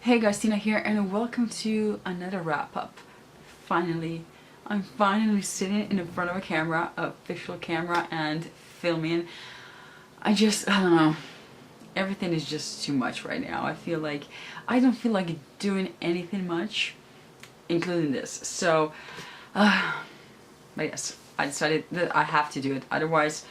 Hey guys, Tina here and welcome to another wrap-up. Finally, I'm finally sitting in front of a camera, official camera, and filming. I don't know, everything is just too much right now. I don't feel like doing anything much, including this. So, but yes, I decided that I have to do it, otherwise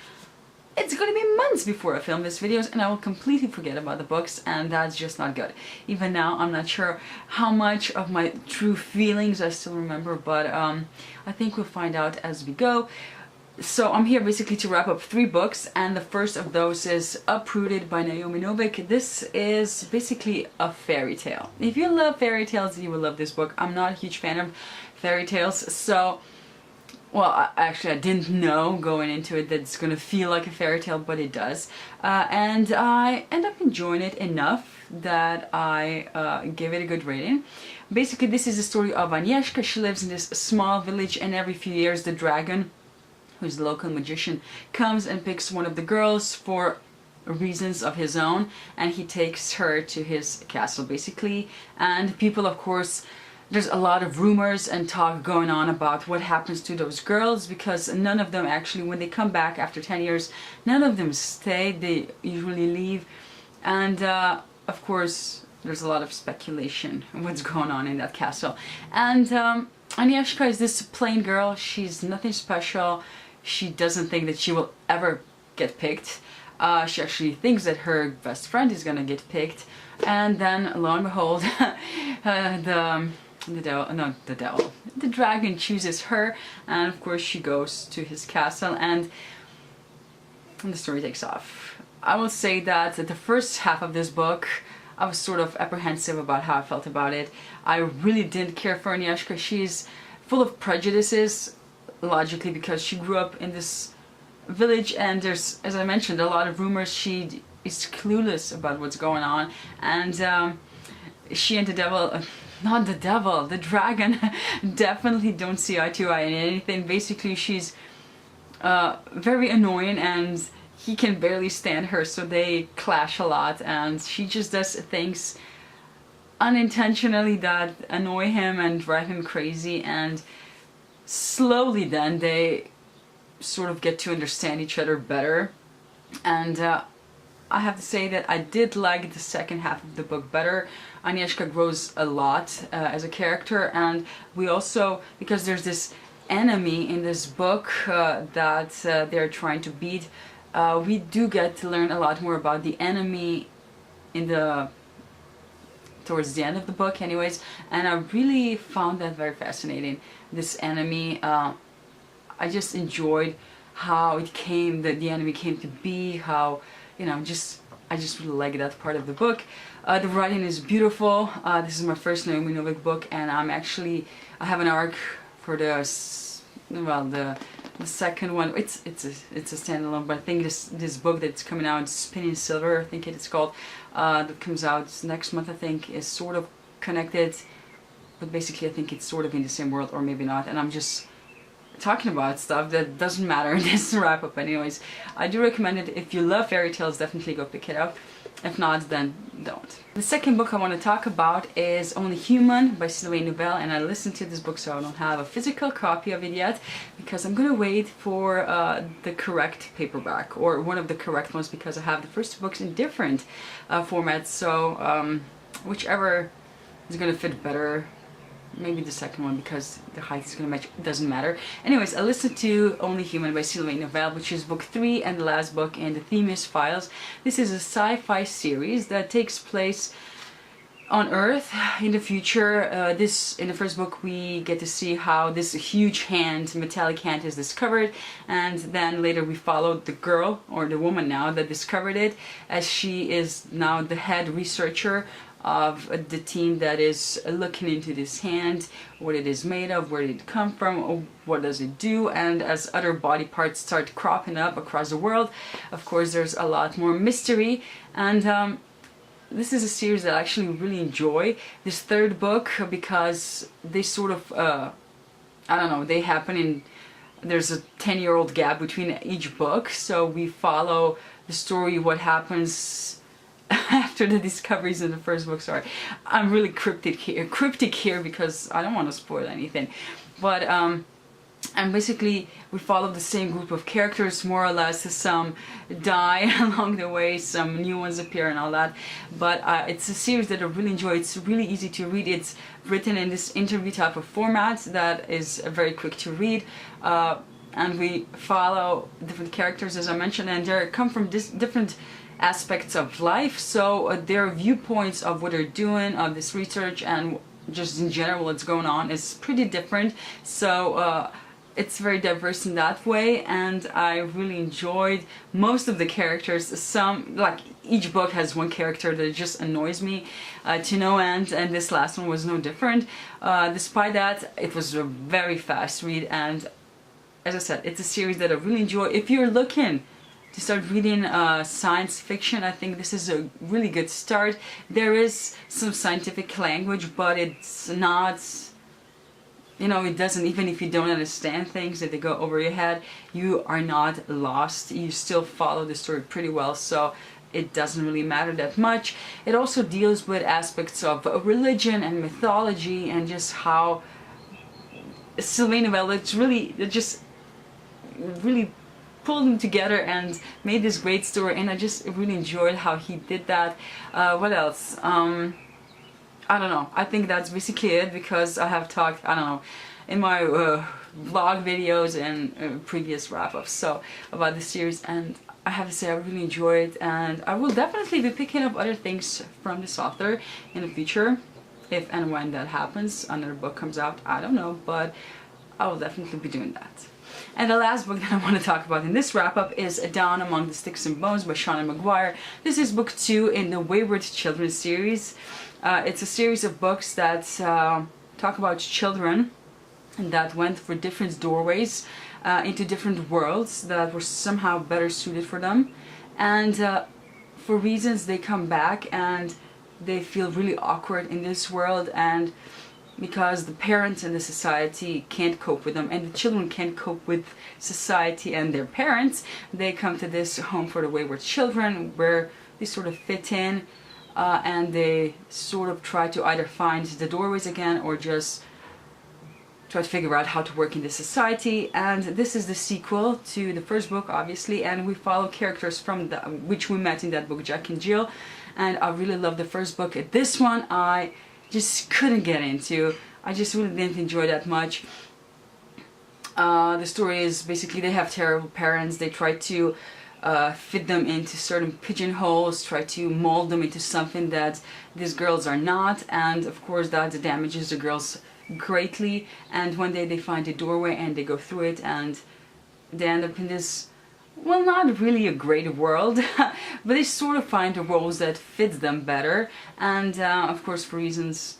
it's gonna be months before I film these videos and I will completely forget about the books, and that's just not good. Even now I'm not sure how much of my true feelings I still remember, but I think we'll find out as we go. So I'm here basically to wrap up 3 books, and the first of those is Uprooted by Naomi Novik. This is basically a fairy tale. If you love fairy tales, you will love this book. I'm not a huge fan of fairy tales, so well, actually I didn't know going into it that it's gonna feel like a fairy tale, but it does. And I end up enjoying it enough that I gave it a good rating. Basically, this is the story of Agnieszka. She lives in this small village, and every few years the dragon, who's the local magician, comes and picks one of the girls for reasons of his own, and he takes her to his castle basically. And people, of course, there's a lot of rumors and talk going on about what happens to those girls, because none of them actually, when they come back after 10 years, none of them stay, they usually leave. And of course there's a lot of speculation on what's going on in that castle. And Agnieszka is this plain girl. She's nothing special. She doesn't think that she will ever get picked. She actually thinks that her best friend is gonna get picked, and then lo and behold the dragon chooses her, and of course she goes to his castle, and the story takes off. I will say that the first half of this book I was sort of apprehensive about how I felt about it. I really didn't care for Agnieszka. She's full of prejudices, logically, because she grew up in this village, and there's, as I mentioned, a lot of rumors. She is clueless about what's going on, and she and the devil, not the devil, the dragon, definitely don't see eye to eye in anything. Basically, she's very annoying, and he can barely stand her, so they clash a lot, and she just does things unintentionally that annoy him and drive him crazy, and slowly then they sort of get to understand each other better. And I have to say that I did like the second half of the book better. Agnieszka grows a lot as a character, and we also, because there's this enemy in this book that they're trying to beat, we do get to learn a lot more about the enemy in towards the end of the book anyways, and I really found that very fascinating, this enemy. I just enjoyed how it came, that the enemy came to be, how, you know, I just really like that part of the book. The writing is beautiful. This is my first Naomi Novik book, and I have an arc for the second one. It's a standalone, but I think this book that's coming out, Spinning Silver, I think it's called, that comes out next month, I think, is sort of connected, but basically I think it's sort of in the same world, or maybe not, and I'm just talking about stuff that doesn't matter in this wrap up anyways. I do recommend it. If you love fairy tales, definitely go pick it up. If not, then don't. The second book I want to talk about is Only Human by Sylvain Nouvelle, and I listened to this book, so I don't have a physical copy of it yet, because I'm gonna wait for the correct paperback, or one of the correct ones, because I have the first 2 books in different formats, so whichever is gonna fit better. Maybe the second one, because the height is gonna match, it doesn't matter. Anyways, I listened to Only Human by Sylvain Nouvelle, which is book 3 and the last book in the Themis Files. This is a sci-fi series that takes place on Earth in the future. In the first book we get to see how this huge hand, metallic hand, is discovered, and then later we follow the girl, or the woman now, that discovered it, as she is now the head researcher of the team that is looking into this hand, what it is made of, where did it come from, what does it do. And as other body parts start cropping up across the world, of course there's a lot more mystery. And this is a series that I actually really enjoy. This third book, because they sort of I don't know, they happen in, there's a 10-year-old gap between each book, so we follow the story, what happens after the discoveries in the first book. Sorry, I'm really cryptic here because I don't want to spoil anything, but and basically we follow the same group of characters more or less. Some die along the way, some new ones appear and all that, but it's a series that I really enjoy. It's really easy to read. It's written in this interview type of format that is very quick to read, and we follow different characters, as I mentioned, and they come from different aspects of life, so their viewpoints of what they're doing, of this research, and just in general what's going on is pretty different. So it's very diverse in that way, and I really enjoyed most of the characters. Some, like, each book has one character that just annoys me to no end, and this last one was no different. Despite that, it was a very fast read, and as I said, it's a series that I really enjoy. If you're looking to start reading science fiction, I think this is a really good start. There is some scientific language, but it's not, you know, it doesn't, even if you don't understand things, if they go over your head, you are not lost. You still follow the story pretty well, so it doesn't really matter that much. It also deals with aspects of religion and mythology, and just how Sylvain Novelle, it just really pulled them together and made this great story, and I just really enjoyed how he did that. What else? I don't know. I think that's basically it, because I have talked, I don't know, in my vlog videos and previous wrap-ups so about the series, and I have to say I really enjoyed it, and I will definitely be picking up other things from this author in the future. If and when that happens, another book comes out, I don't know, but I will definitely be doing that. And the last book that I want to talk about in this wrap-up is Down Among the Sticks and Bones by Seanan McGuire. This is book 2 in the Wayward Children series. It's a series of books that talk about children that went for different doorways into different worlds that were somehow better suited for them. And for reasons they come back and they feel really awkward in this world, and because the parents and the society can't cope with them, and the children can't cope with society and their parents, they come to this home for the wayward children where they sort of fit in, and they sort of try to either find the doorways again or just try to figure out how to work in this society. And this is the sequel to the first book, obviously, and we follow characters from which we met in that book, Jack and Jill, and I really love the first book. This one I just couldn't get into. I just really didn't enjoy that much. The story is basically they have terrible parents. They try to fit them into certain pigeonholes, try to mold them into something that these girls are not, and of course that damages the girls greatly. And one day they find a doorway and they go through it, and they end up in this, well, not really a great world, but they sort of find the roles that fit them better, and of course for reasons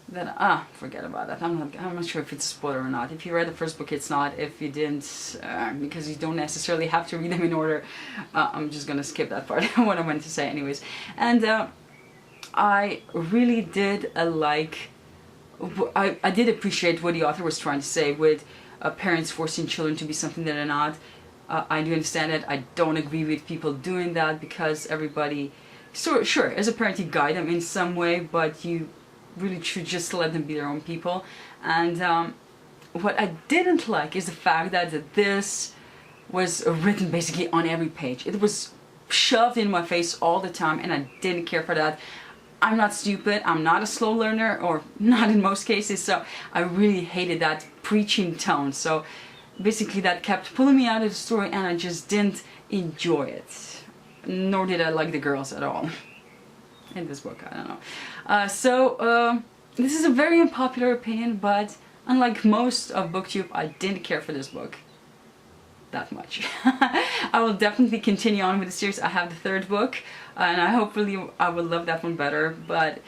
that, forget about that. I'm not sure if it's a spoiler or not. If you read the first book, it's not. If you didn't, because you don't necessarily have to read them in order, I'm just gonna skip that part, what I meant to say anyways. And I really did I did appreciate what the author was trying to say with parents forcing children to be something that they're not. I do understand it. I don't agree with people doing that, because everybody, sure, as a parent you guide them in some way, but you really should just let them be their own people. And what I didn't like is the fact that this was written basically on every page. It was shoved in my face all the time, and I didn't care for that. I'm not stupid, I'm not a slow learner, or not in most cases, so I really hated that preaching tone. So basically that kept pulling me out of the story, and I just didn't enjoy it. Nor did I like the girls at all in this book, I don't know. This is a very unpopular opinion, but unlike most of BookTube, I didn't care for this book that much. I will definitely continue on with the series. I have the third book, and I will love that one better, but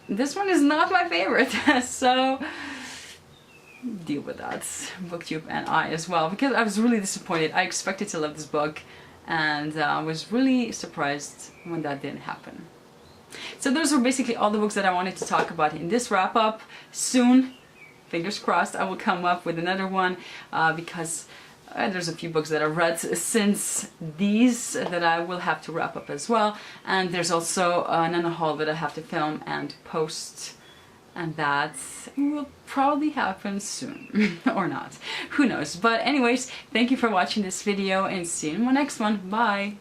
this one is not my favorite. So deal with that, BookTube and I as well, because I was really disappointed. I expected to love this book, and I was really surprised when that didn't happen. So those were basically all the books that I wanted to talk about in this wrap-up. Soon, fingers crossed, I will come up with another one, because There's a few books that I've read since these that I will have to wrap up as well, and there's also another haul that I have to film and post, and that will probably happen soon or not, who knows. But anyways, thank you for watching this video and see you in my next one. Bye!